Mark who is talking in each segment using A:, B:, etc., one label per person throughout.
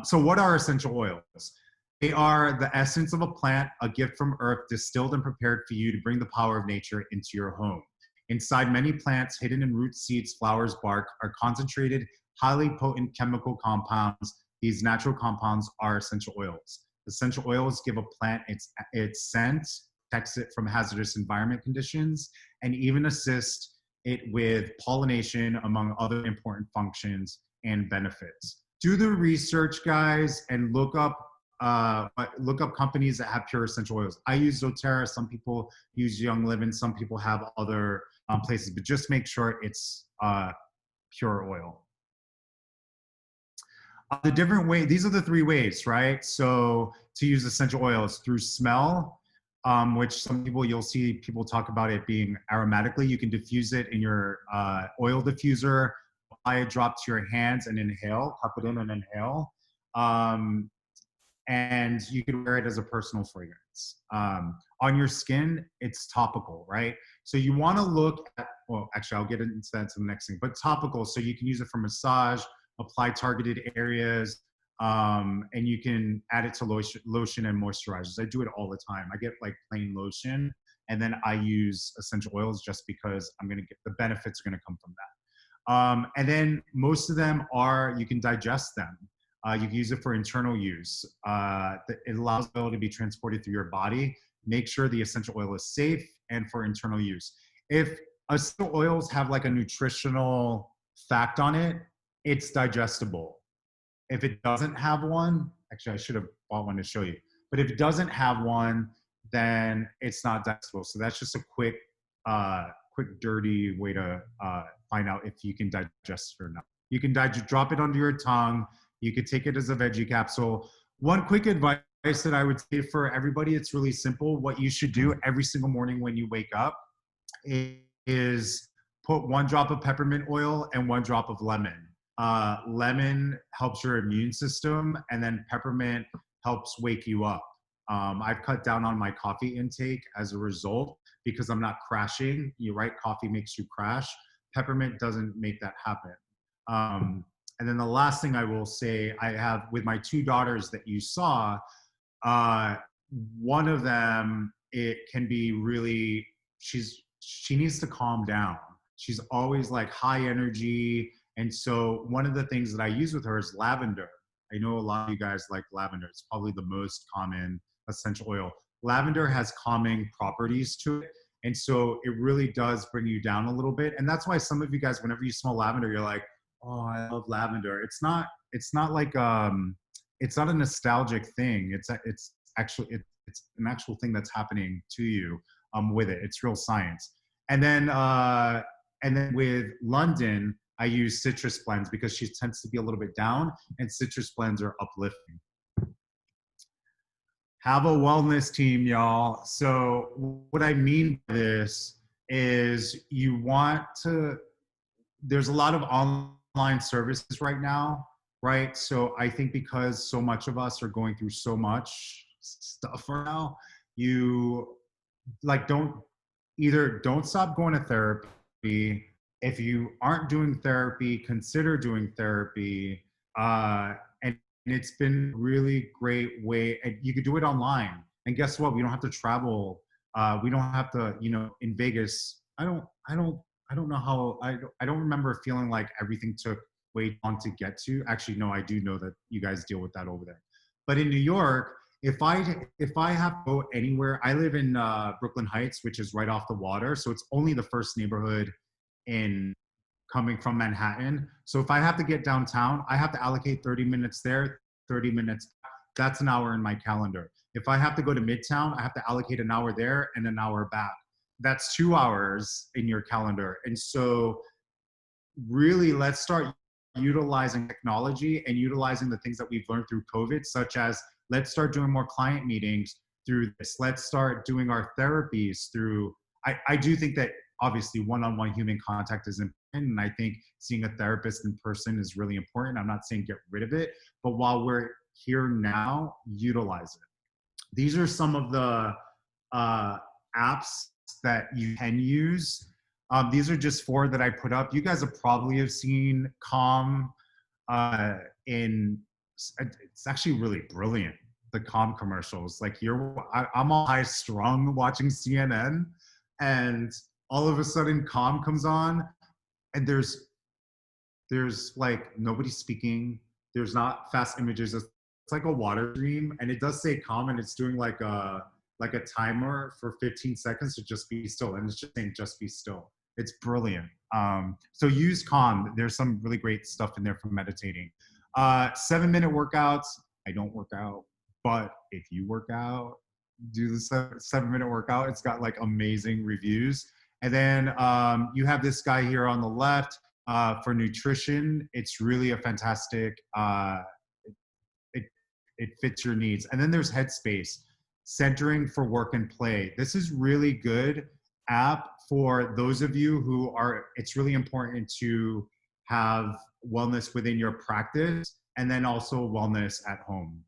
A: So what are essential oils? They are the essence of a plant, a gift from earth, distilled and prepared for you to bring the power of nature into your home. Inside many plants, hidden in roots, seeds, flowers, bark, are concentrated, highly potent chemical compounds. These natural compounds are essential oils. Essential oils give a plant its scent, protects it from hazardous environment conditions, and even assist it with pollination, among other important functions and benefits. Do the research, guys, and look up companies that have pure essential oils. I use doTERRA. Some people use Young Living. Some people have other places, but just make sure it's pure oil. The different way, these are the 3 ways, right? So to use essential oils through smell, which some people, you'll see people talk about it being aromatically. You can diffuse it in your oil diffuser, apply a drop to your hands and inhale, cup it in and inhale. And you can wear it as a personal fragrance. On your skin, it's topical, right? So you wanna look at, well, actually I'll get into that to the next thing, but topical, so you can use it for massage, apply targeted areas, and you can add it to lotion and moisturizers. I do it all the time. I get like plain lotion, and then I use essential oils just because I'm gonna get, the benefits are gonna come from that. And then most of them are, you can digest them. You can use it for internal use. It allows oil to be transported through your body. Make sure the essential oil is safe and for internal use. If essential oils have like a nutritional fact on it, it's digestible. If it doesn't have one, actually I should have bought one to show you, but if it doesn't have one, then it's not digestible. So that's just a quick dirty way to find out if you can digest it or not. You can drop it under your tongue. You could take it as a veggie capsule. One quick advice that I would say for everybody, it's really simple. What you should do every single morning when you wake up is put 1 drop of peppermint oil and 1 drop of lemon. Lemon helps your immune system, and then peppermint helps wake you up. I've cut down on my coffee intake as a result because I'm not crashing. You're right, coffee makes you crash. Peppermint doesn't make that happen. And then the last thing I will say, I have with my 2 daughters that you saw, one of them, it can be really, she needs to calm down. She's always like high energy. And so one of the things that I use with her is lavender. I know a lot of you guys like lavender. It's probably the most common essential oil. Lavender has calming properties to it. And so it really does bring you down a little bit. And that's why some of you guys, whenever you smell lavender, you're like, oh, I love lavender. It's not like, it's not a nostalgic thing. It's an actual thing that's happening to you with it. It's real science. And then with London, I use citrus blends because she tends to be a little bit down, and citrus blends are uplifting. Have a wellness team, y'all. So what I mean by this is you want to, there's a lot of online services right now, right? So I think because so much of us are going through so much stuff right now, you like don't stop going to therapy. If you aren't doing therapy, consider doing therapy. And it's been a really great way, and you could do it online. And guess what? We don't have to travel. We don't have to, you know, in Vegas, I don't know how, I don't remember feeling like everything took way long to get to. Actually, no, I do know that you guys deal with that over there. But in New York, if I have to go anywhere, I live in Brooklyn Heights, which is right off the water. So it's only the first neighborhood in coming from Manhattan. So if I have to get downtown, I have to allocate 30 minutes there, 30 minutes. That's an hour in my calendar. If I have to go to Midtown, I have to allocate an hour there and an hour back. That's 2 hours in your calendar. And so really let's start utilizing technology and utilizing the things that we've learned through COVID, such as let's start doing more client meetings through this. Let's start doing our therapies through, I do think that obviously one-on-one human contact is important. And I think seeing a therapist in person is really important. I'm not saying get rid of it, but while we're here now, utilize it. These are some of the apps that you can use. These are just 4 that I put up. You guys have probably seen Calm in it's actually really brilliant. The Calm commercials, like I'm all high strung watching CNN, and all of a sudden Calm comes on, and there's like nobody speaking. There's not fast images. It's like a water stream, and it does say Calm, and it's doing like a timer for 15 seconds to just be still, and it's just saying just be still. It's brilliant. So use Calm. There's some really great stuff in there for meditating. 7-minute workouts. I don't work out, but if you work out, do the 7-minute workout. It's got like amazing reviews. And then you have this guy here on the left for nutrition. It's really a fantastic, it, it fits your needs. And then there's Headspace, centering for work and play. This is really good app for those of you who are, it's really important to have wellness within your practice and then also wellness at home.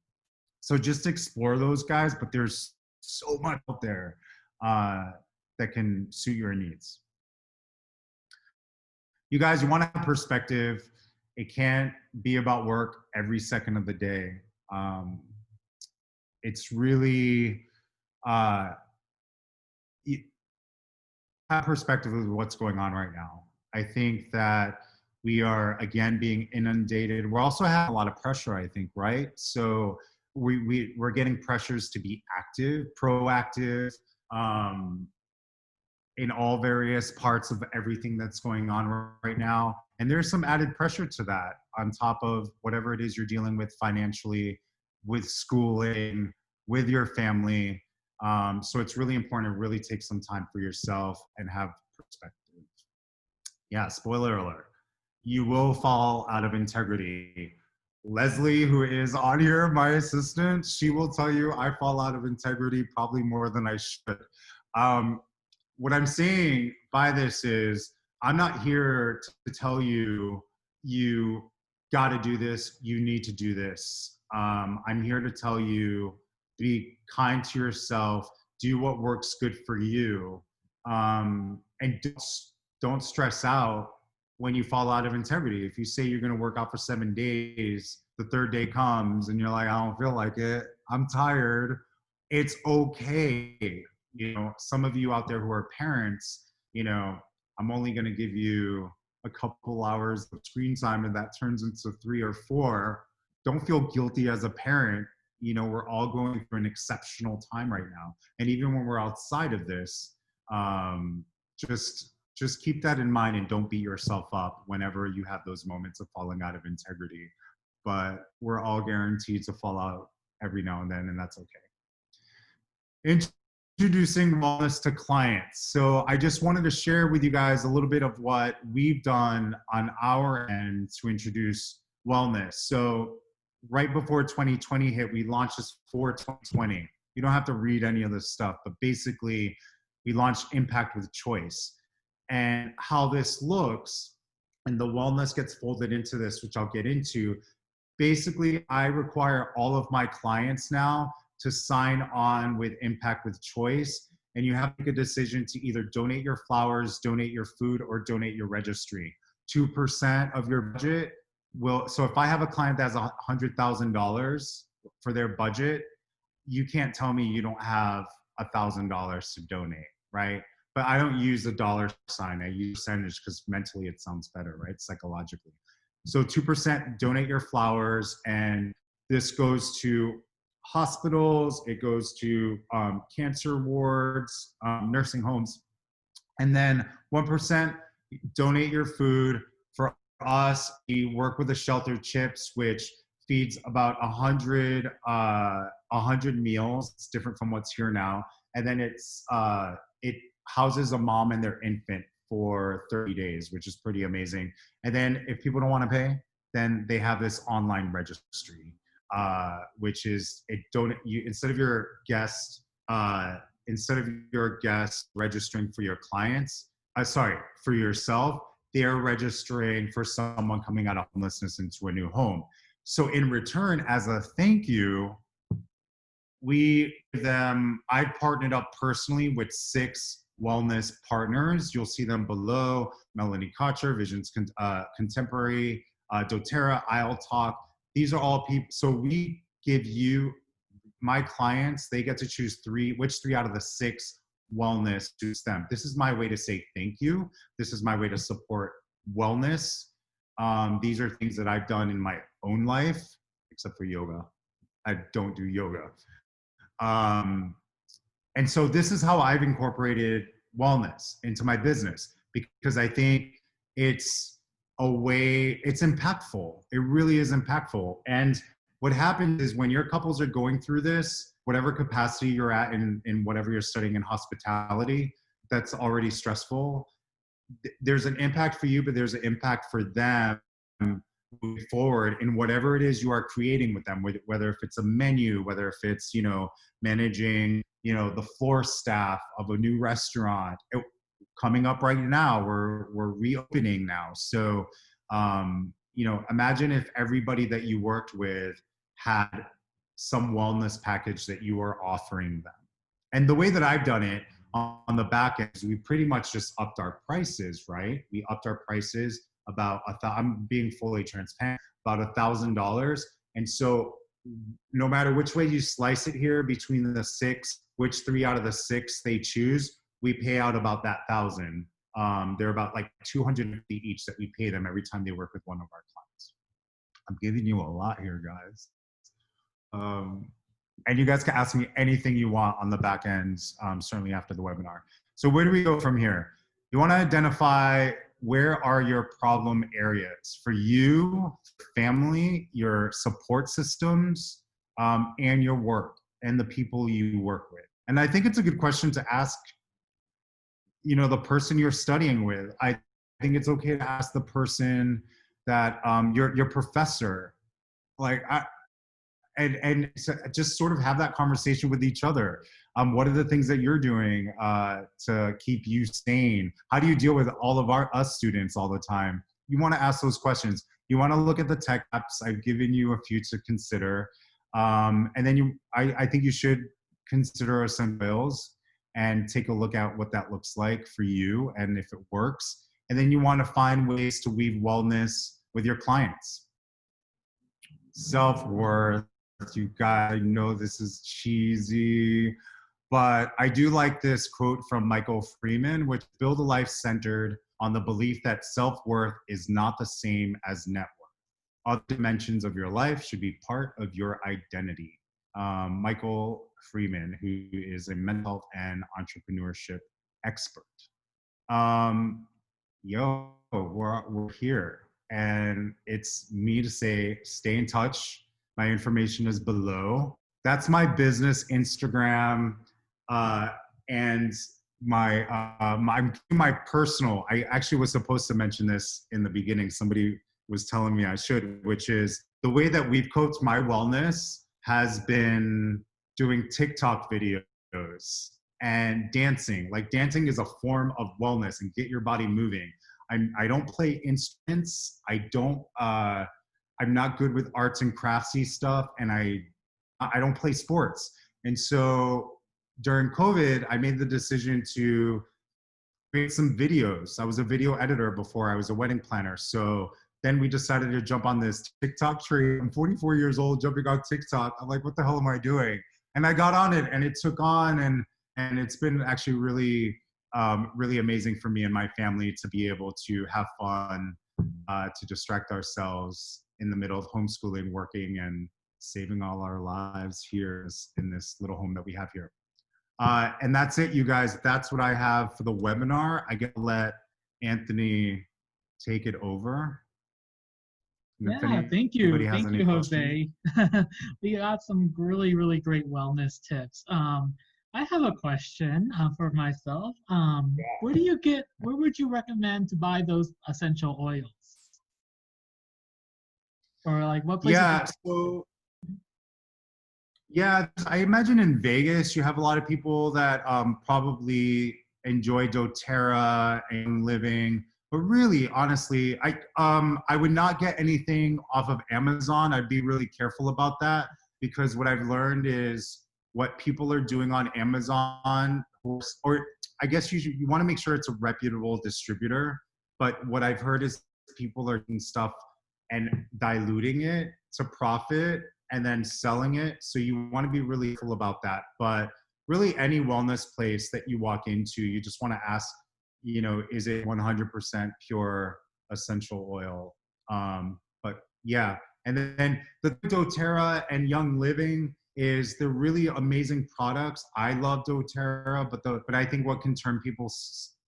A: So just explore those guys, but there's so much out there that can suit your needs. You guys, you want to have perspective. It can't be about work every second of the day. It's really, you have perspective of what's going on right now. I think that we are, again, being inundated. We're also having a lot of pressure, I think, right? So we're getting pressures to be active, proactive, in all various parts of everything that's going on right now. And there's some added pressure to that on top of whatever it is you're dealing with financially, with schooling, with your family. So it's really important to really take some time for yourself and have perspective. Yeah, spoiler alert. You will fall out of integrity. Leslie, who is on here, my assistant, she will tell you I fall out of integrity probably more than I should. What I'm saying by this is I'm not here to tell you, you got to do this, you need to do this. I'm here to tell you, be kind to yourself, do what works good for you, and don't stress out when you fall out of integrity. If you say you're going to work out for 7 days, the third day comes and you're like, I don't feel like it, I'm tired. It's okay. You know, some of you out there who are parents, you know, I'm only going to give you a couple hours of screen time and that turns into 3 or 4. Don't feel guilty as a parent. You know, we're all going through an exceptional time right now. And even when we're outside of this, just keep that in mind and don't beat yourself up whenever you have those moments of falling out of integrity. But we're all guaranteed to fall out every now and then, and that's okay. Introducing wellness to clients. So I just wanted to share with you guys a little bit of what we've done on our end to introduce wellness. So right before 2020 hit, we launched this for 2020. You don't have to read any of this stuff, but basically we launched Impact with Choice. And how this looks, and the wellness gets folded into this, which I'll get into. Basically, I require all of my clients now to sign on with Impact with Choice. And you have to make a decision to either donate your flowers, donate your food, or donate your registry. 2% of your budget will, so if I have a client that has $100,000 for their budget, you can't tell me you don't have $1,000 to donate, right? But I don't use a dollar sign. I use percentage because mentally it sounds better, right? Psychologically. So 2% donate your flowers, and this goes to hospitals, it goes to cancer wards, nursing homes, and then 1% donate your food. For us, we work with the Shelter Chips, which feeds about 100 meals. It's different from what's here now, and then it houses a mom and their infant for 30 days, which is pretty amazing. And then if people don't want to pay, then they have this online registry, which is instead of your guest registering for your clients, for yourself, they're registering for someone coming out of homelessness into a new home. So in return, as a thank you, I've partnered up personally with 6 wellness partners. You'll see them below: Melanie Kocher, Visions Contemporary, doTERRA, I'll Talk. These are all people. So we give you, my clients, they get to choose which three out of the six wellness suits them. This is my way to say thank you. This is my way to support wellness. These are things that I've done in my own life, except for yoga. I don't do yoga. Um, and so this is how I've incorporated wellness into my business, because I think it's it's impactful. It really is impactful. And what happens is when your couples are going through this, whatever capacity you're at in whatever you're studying in hospitality, that's already stressful, there's an impact for you, but there's an impact for them moving forward in whatever it is you are creating with them, whether if it's a menu, whether if it's, managing, the floor staff of a new restaurant. Coming up right now, we're reopening now. So, imagine if everybody that you worked with had some wellness package that you are offering them. And the way that I've done it on the back end is we pretty much just upped our prices, right? We upped our prices about I'm being fully transparent, about $1,000. And so no matter which way you slice it here between the six, which three out of the six they choose, we pay out about that $1,000. They're about like $250 each that we pay them every time they work with one of our clients. I'm giving you a lot here, guys. And you guys can ask me anything you want on the back end, certainly after the webinar. So where do we go from here? You want to identify where are your problem areas for you, family, your support systems, and your work and the people you work with. And I think it's a good question to ask, the person you're studying with. I think it's okay to ask the person that your professor, and so just sort of have that conversation with each other. What are the things that you're doing to keep you sane? How do you deal with all of us students all the time? You want to ask those questions. You want to look at the tech apps. I've given you a few to consider. And then I think you should consider essentials and take a look at what that looks like for you and if it works. And then you want to find ways to weave wellness with your clients. Self-worth. You guys, I know this is cheesy, but I do like this quote from Michael Freeman, which build a life centered on the belief that self-worth is not the same as net worth. Other dimensions of your life should be part of your identity. Michael Freeman, who is a mental health and entrepreneurship expert. We're here, and it's me to say, stay in touch. My information is below. That's my business Instagram, and my personal. I actually was supposed to mention this in the beginning. Somebody was telling me I should, which is the way that we've coached my wellness has been doing TikTok videos and dancing. Like dancing is a form of wellness and get your body moving. I don't play instruments. I'm not good with arts and craftsy stuff, and I don't play sports. And so during COVID, I made the decision to create some videos. I was a video editor before I was a wedding planner. So then we decided to jump on this TikTok train. I'm 44 years old, jumping on TikTok. I'm like, what the hell am I doing? And I got on it, and it took on, and it's been actually really, really amazing for me and my family to be able to have fun, to distract ourselves in the middle of homeschooling, working, and saving all our lives here in this little home that we have here. And that's it, you guys. That's what I have for the webinar. I get to let Anthony take it over.
B: Yeah, thank you. Thank you, Jose. We got some really, really great wellness tips. I have a question for myself. Where would you recommend to buy those essential oils? Or like what places?
A: Yeah, I imagine in Vegas, you have a lot of people that probably enjoy doTERRA and living. But really, honestly, I would not get anything off of Amazon. I'd be really careful about that, because what I've learned is what people are doing on Amazon, or I guess you want to make sure it's a reputable distributor. But what I've heard is people are doing stuff and diluting it to profit and then selling it. So you want to be really careful about that. But really any wellness place that you walk into, you just want to ask, you know, is it 100% pure essential oil? But yeah, and then the doTERRA and Young Living is they're really amazing products. I love doTERRA, but I think what can turn people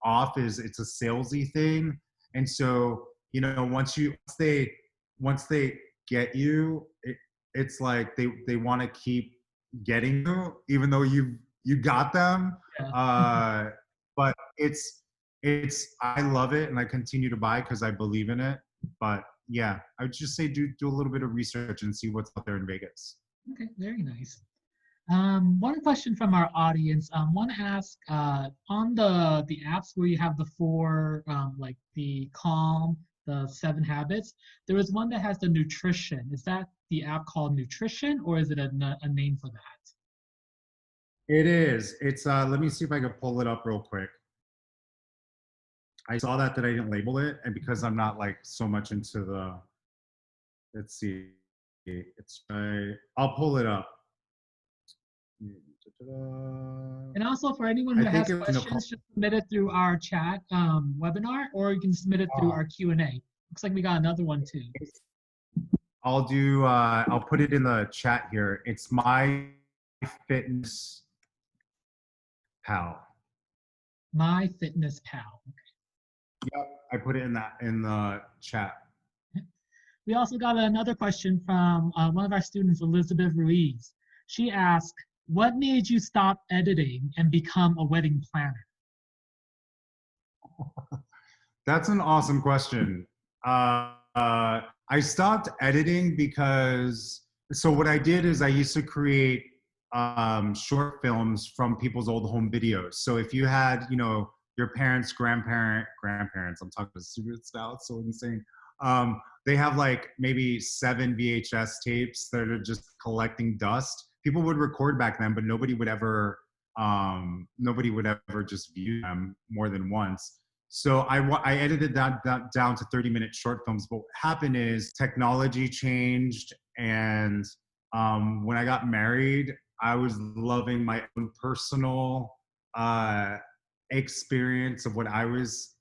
A: off is it's a salesy thing. And so, you know, once they get you, it's like they want to keep getting you, even though you got them.
B: Yeah.
A: But it's I love it and I continue to buy because I believe in it. But yeah, I would just say do a little bit of research and see what's out there in Vegas.
B: Okay, very nice. One question from our audience. Want to ask on the apps where you have the four, like the Calm, the 7 habits. There is one that has the nutrition. Is that the app called Nutrition, or is it a name for that?
A: It is. It's let me see if I can pull it up real quick. I saw that I didn't label it, and because I'm not like so much into the, let's see, it's I'll pull it up.
B: And also for anyone
A: I
B: who
A: think
B: has
A: it was
B: questions, just submit it through our chat webinar, or you can submit it through our Q&A. Looks like we got another one too.
A: I'll put it in the chat here. It's My Fitness Pal.
B: My Fitness Pal.
A: Yep, I put it in the chat.
B: We also got another question from one of our students, Elizabeth Ruiz. She asked, what made you stop editing and become a wedding planner?
A: That's an awesome question. I stopped editing because, so what I did is I used to create short films from people's old home videos. So if you had, you know, your parents, grandparents, I'm talking to students now, it's so insane. They have like maybe 7 VHS tapes that are just collecting dust. People would record back then, but nobody would ever just view them more than once. So I edited that down to 30-minute short films. But what happened is technology changed, and when I got married, I was loving my own personal experience of what I was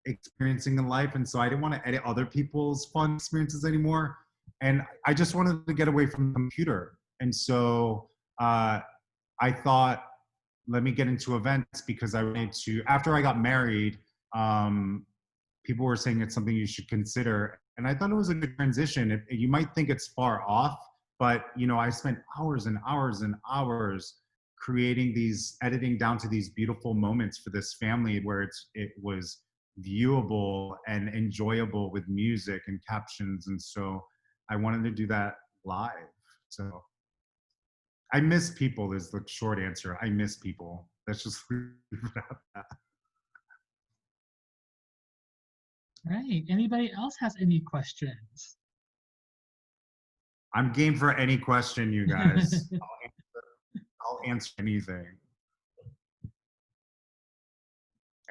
A: experiencing in life, and so I didn't want to edit other people's fun experiences anymore. And I just wanted to get away from the computer, and so I thought, let me get into events because I wanted to. After I got married, people were saying it's something you should consider, and I thought it was a good transition. You might think it's far off, but you know, I spent hours and hours and hours creating these, editing down to these beautiful moments for this family where it was viewable and enjoyable with music and captions, and so I wanted to do that live. So I miss people is the short answer. I miss people. That's just that.
B: Right. Anybody else has any questions?
A: I'm game for any question, you guys. I'll answer anything.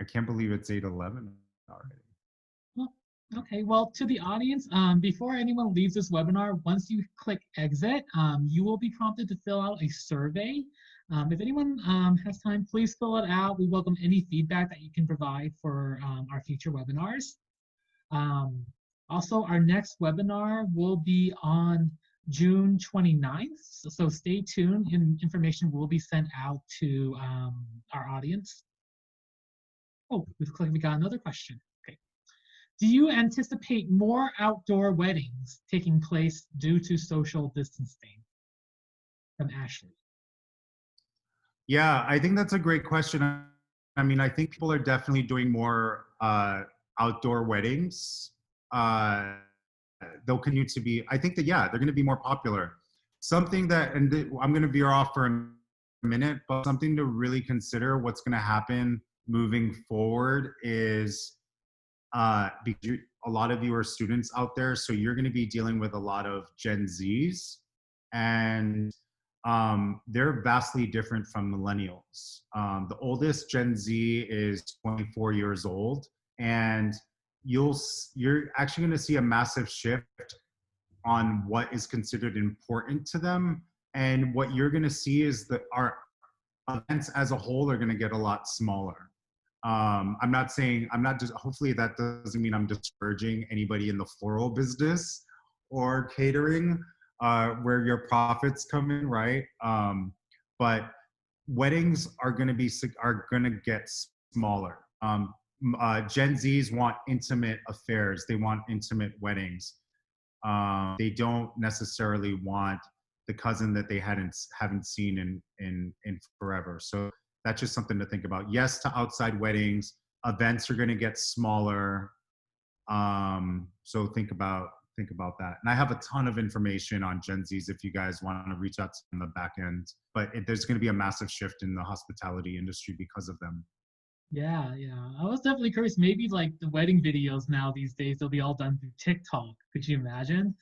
A: I can't believe it's 8:11 already.
B: Well, okay, well, to the audience, before anyone leaves this webinar, once you click exit, you will be prompted to fill out a survey. If anyone has time, please fill it out. We welcome any feedback that you can provide for our future webinars. Also, our next webinar will be on June 29th, so stay tuned, and information will be sent out to our audience. Oh, we got another question. Okay. Do you anticipate more outdoor weddings taking place due to social distancing? From Ashley.
A: Yeah, I think that's a great question. I mean, I think people are definitely doing more outdoor weddings. They'll continue to be, I think that, yeah, they're going to be more popular. Something that, and I'm going to veer off for a minute, but something to really consider what's going to happen moving forward is because a lot of you are students out there, so you're going to be dealing with a lot of Gen Zs, and they're vastly different from millennials. The oldest Gen Z is 24 years old, and you're actually going to see a massive shift on what is considered important to them. And what you're going to see is that our events as a whole are going to get a lot smaller. I'm not saying, I'm not just, hopefully that doesn't mean I'm discouraging anybody in the floral business or catering, where your profits come in, right? But weddings are going to get smaller. Gen Zs want intimate affairs. They want intimate weddings. They don't necessarily want the cousin that they haven't seen in forever. So that's just something to think about. Yes to outside weddings. Events are going to get smaller. So think about that. And I have a ton of information on Gen Zs if you guys want to reach out to them on the back end. But there's going to be a massive shift in the hospitality industry because of them.
B: Yeah, yeah. I was definitely curious. Maybe like the wedding videos now these days, they'll be all done through TikTok. Could you imagine?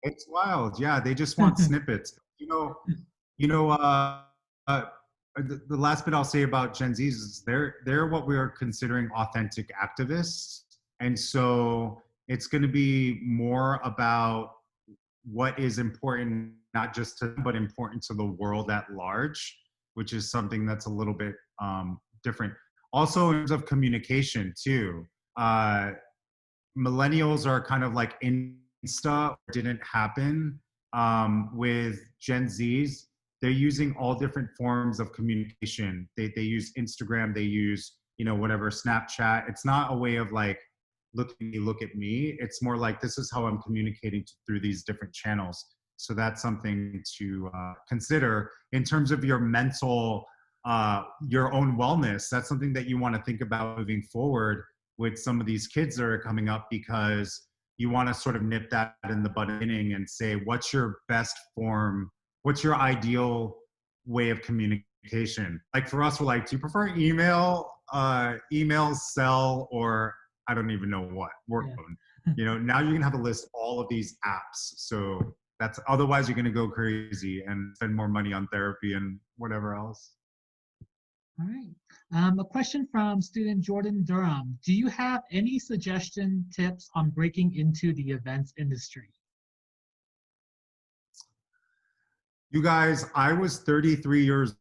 A: It's wild. Yeah, they just want snippets. Uh, the last bit I'll say about Gen Zs is they're what we are considering authentic activists, and so it's going to be more about what is important, not just to them, but important to the world at large, which is something that's a little bit different. Also, in terms of communication too, millennials are kind of like Insta didn't happen. With Gen Zs, they're using all different forms of communication. They use Instagram, they use, whatever, Snapchat. It's not a way of like, look at me, look at me. It's more like, this is how I'm communicating through these different channels. So that's something to consider in terms of your mental, your own wellness. That's something that you want to think about moving forward with some of these kids that are coming up, because you want to sort of nip that in the bud inning and say, what's your best form? What's your ideal way of communication? Like for us, we're like, do you prefer email, cell, or I don't even know what, work phone? Now you're gonna have to list all of these apps. So that's, otherwise you're gonna go crazy and spend more money on therapy and whatever else.
B: All right. A question from student Jordan Durham. Do you have any suggestion tips on breaking into the events industry?
A: You guys, I was 33 years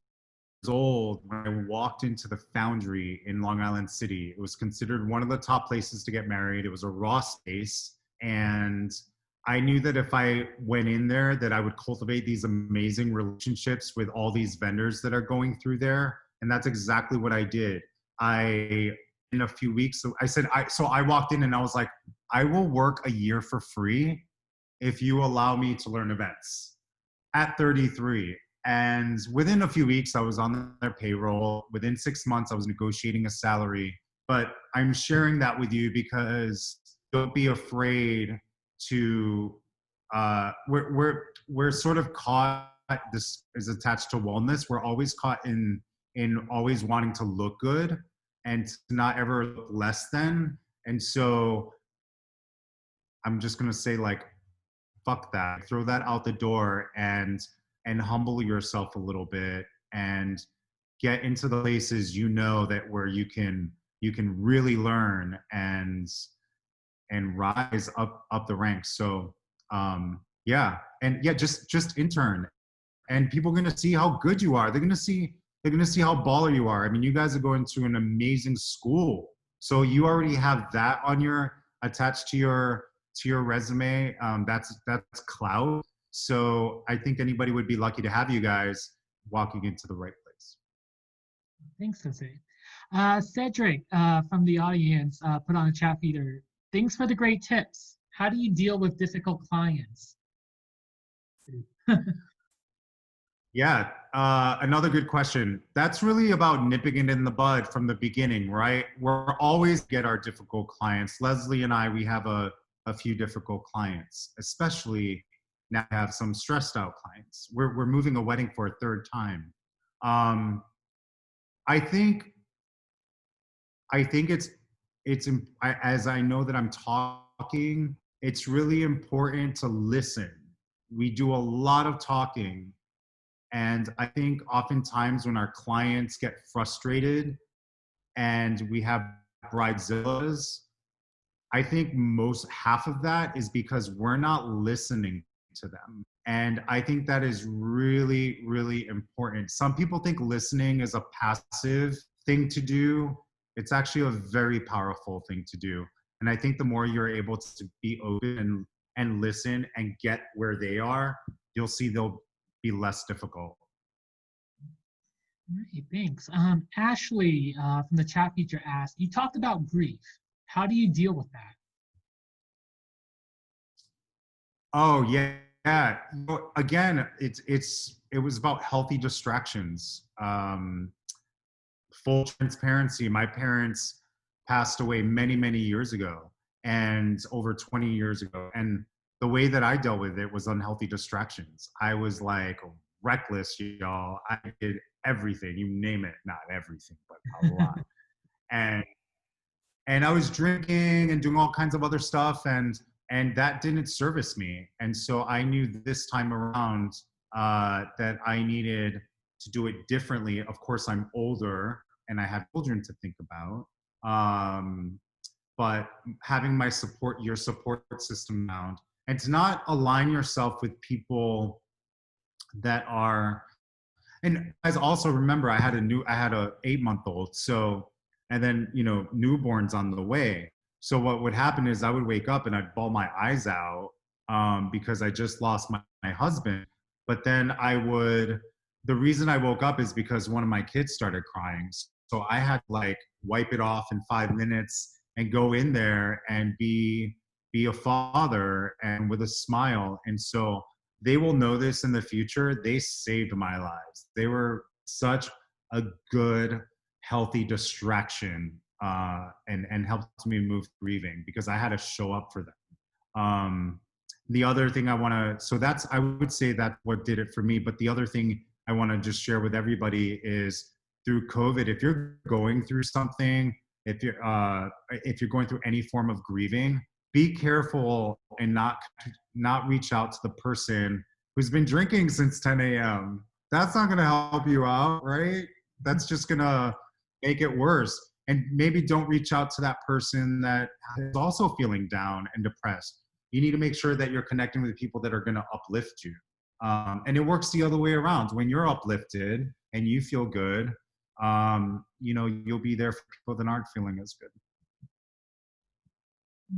A: old when I walked into the Foundry in Long Island City. It was considered one of the top places to get married. It was a raw space. And I knew that if I went in there, that I would cultivate these amazing relationships with all these vendors that are going through there. And that's exactly what I did. In a few weeks, so I walked in and I was like, I will work a year for free if you allow me to learn events at 33. And within a few weeks, I was on their payroll. Within 6 months, I was negotiating a salary. But I'm sharing that with you because don't be afraid to, we're sort of caught, this is attached to wellness. We're always caught in always wanting to look good and to not ever look less than. And so I'm just going to say, like, fuck that, throw that out the door and humble yourself a little bit and get into the places that where you can really learn and rise up the ranks. So yeah, and yeah, just intern, and people are going to see how good you are. They're going to see how baller you are. I mean, you guys are going to an amazing school, so you already have that on attached to your resume. That's clout. So I think anybody would be lucky to have you guys walking into the right place.
B: Thanks, Jose. Cedric from the audience put on the chat feeder, thanks for the great tips. How do you deal with difficult clients?
A: Yeah, another good question. That's really about nipping it in the bud from the beginning, right? We're always get our difficult clients. Leslie and I, we have a few difficult clients, especially now we have some stressed out clients. We're moving a wedding for a third time. I think as I know that I'm talking, it's really important to listen. We do a lot of talking. And I think oftentimes when our clients get frustrated and we have bridezillas, I think most half of that is because we're not listening to them. And I think that is really, really important. Some people think listening is a passive thing to do. It's actually a very powerful thing to do. And I think the more you're able to be open and listen and get where they are, you'll see they'll be less difficult.
B: All right, thanks. Ashley from the chat feature asked, you talked about grief. How do you deal with that?
A: Oh yeah, yeah. Again, it was about healthy distractions. Full transparency, my parents passed away many, many years ago, and over 20 years ago. And the way that I dealt with it was unhealthy distractions. I was like reckless, y'all. I did everything, you name it, not everything, but a lot. And I was drinking and doing all kinds of other stuff, and that didn't service me. And so I knew this time around that I needed to do it differently. Of course, I'm older and I have children to think about, but having your support system around, and to not align yourself with people that are, and guys, also remember, I had a 8-month-old. So, and then, newborns on the way. So what would happen is I would wake up and I'd bawl my eyes out because I just lost my husband. But then the reason I woke up is because one of my kids started crying. So I had to like wipe it off in 5 minutes and go in there and be a father and with a smile. And so they will know this in the future. They saved my lives. They were such a good, healthy distraction and helped me move grieving because I had to show up for them. The other thing I would say that's what did it for me. But the other thing I want to just share with everybody is through COVID, if you're going through something, if you're going through any form of grieving, be careful and not reach out to the person who's been drinking since 10 a.m. That's not going to help you out, right? That's just going to make it worse. And maybe don't reach out to that person that is also feeling down and depressed. You need to make sure that you're connecting with people that are going to uplift you. And it works the other way around. When you're uplifted and you feel good, you'll be there for people that aren't feeling as good.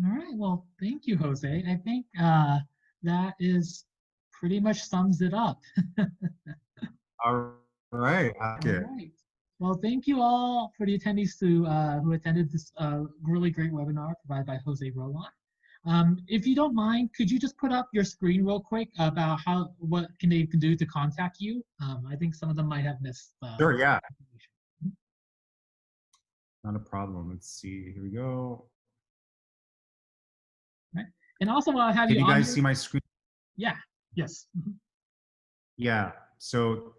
B: All right. Well, thank you, Jose. I think that is pretty much sums it up.
A: All right. Okay.
B: All right. Well, thank you all for the attendees who attended this really great webinar provided by Jose Rolon. If you don't mind, could you just put up your screen real quick about what they can do to contact you? I think some of them might have missed.
A: Sure. Yeah. Not a problem. Let's see. Here we go.
B: Right. And also, while I have
A: Can you guys see my screen?
B: Yeah. Yes.
A: Yeah. So,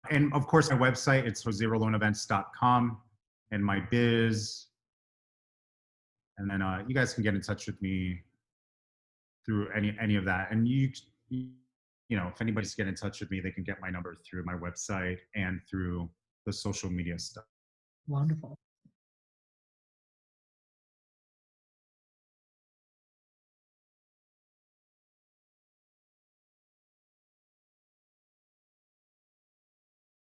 A: and of course, my website, it's joserolonevents.com, and my biz. And then you guys can get in touch with me through any of that. And if anybody's get in touch with me, they can get my number through my website and through the social media stuff.
B: Wonderful.